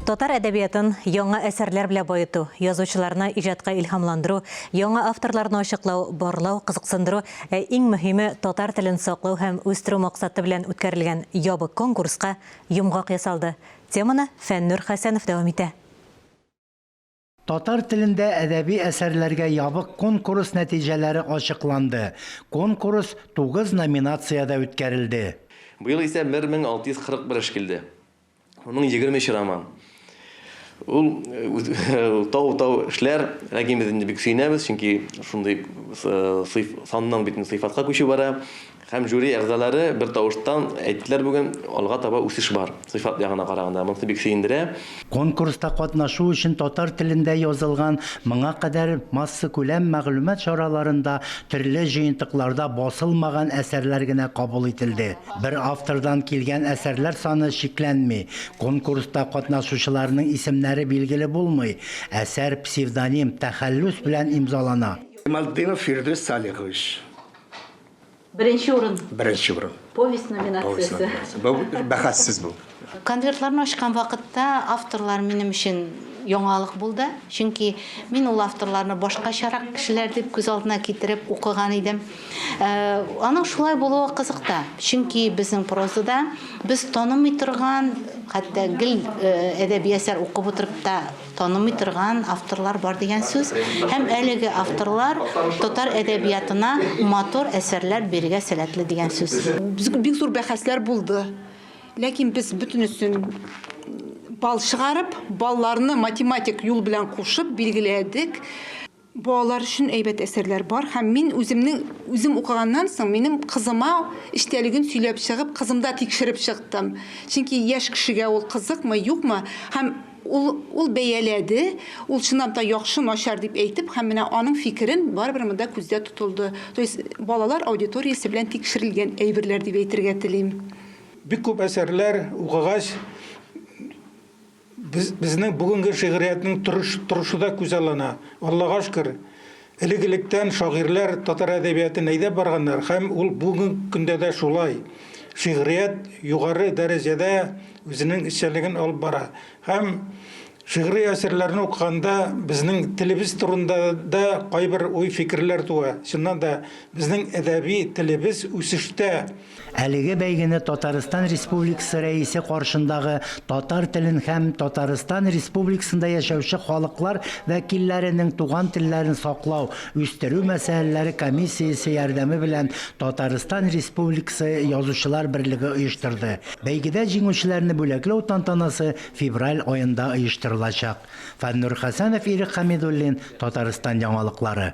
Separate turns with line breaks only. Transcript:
Татар әдәбиятын яңа әсәрләр белән байыту, язучыларны иҗатка илһамландыру, яңа авторларны ачыклау, барлау, кызыксындыру, иң мөһиме татар телен саклау һәм үстерү максаты белән үткәрелгән ябык конкурска йомгак ясалды. Теманы Фәннур Хәсәнов дәвам итә.
Татар телендә әдәби әсәрләргә ябык конкурс нәтиҗәләре ачыкланды. Конкурс 9 номинациядә үткәрелде.
Быел исә 1641 килде. Оның 20 роман. Ул тау эшләр, ләкин без инде бик сөйнәбез, чөнки шундый санның битен сыйфатка күчү бара. Һәм жюри әгъзалары бер тавыштан әйттеләр бүген, алга таба үсеш бар. Сыйфат ягына караганда моны бик сөендерә.
Конкурста катнашу өчен татар телендә язылган моңа кадәр масса күләм мәгълүмат чараларында төрле җыентыкларда басылмаган әсәрләр генә кабул ителде. Бер автордан килгән әсәрләр саны шикләнми. Конкурста катнашучыларның исемнәре билгеле булмый. Әсәр псевдоним, тәхәллүс белән имзалана.
Малтынов Фирдус Салихович.
Birinci urun.
Birinci urun.
Повесть номинациясы.
Bu бәхәссез бу.
Конвертларны ачкан вакытта авторлар минем өчен яңалык булды. Чөнки мин ул авторларны башкачарак кешеләр дип күз алдына китереп укыган идем. Аның шулай булуы кызыкта. Чөнки безнең прозада без танымый торган, хәтта гел әдәби әсәр укып утырып та танымый торган авторлар бар дигән сүз. Һәм әлеге авторлар татар әдәбиятына матур әсәрләр бирергә сәләтле дигән сүз.
Бик зур бәхәсләр булды. Ләкин без бөтенесен бал чыгарып, балларны математик юл белән кушып билгеләдек. Балалар өчен әйбәт әсәрләр бар. Һәм мин үзем укыганнан соң минем кызыма иштәлеген сөйләп чыгып, кызымда тикшереп чыктым. Чөнки яшь кешегә ул кызыкмы, юкмы? Һәм ул бәяләде, ул чынлап та яхшы, начар дип әйтеп, һәм менә аның фикерен барыбер монда күздә тотылды. То есть балалар аудиториясе белән тикшерелгән әйберләр дип әйтергә телим.
Бик күп әсәрләр укыгач безнең бүгенге шигъриятның торышында күзаллана. Аллага шөкер. Элек-электән шагыйрьләр татар әдәбиятын әйдәп барганнар, һәм ул бүген көндә дә шулай. Шигърият югары дәрәҗәдә үзенең эшчәнлеген алып бара. Һәм шигъри әсәрләрне укыганда безнең телебез турында да кайбер уй фикерләр туа. Шуннан да безнең әдәби телебез үсештә.
Әлеге бәйгене Татарстан Республикасы рәисе каршындагы татар телен һәм Татарстан Республикасында яшәүче халыклар вәкилләренең туган телләрен саклау, үстерү мәсьәләләре комиссиясе ярдәме белән Татарстан Республикасы язучылар берлеге оештырды. Бәйгедә җиңүчеләрне бүләкләү тантанасы февраль аенда оештырылачак. Фәннур Хәсәнов, Ирек Хәмидуллин, Татарстан яңалыклары.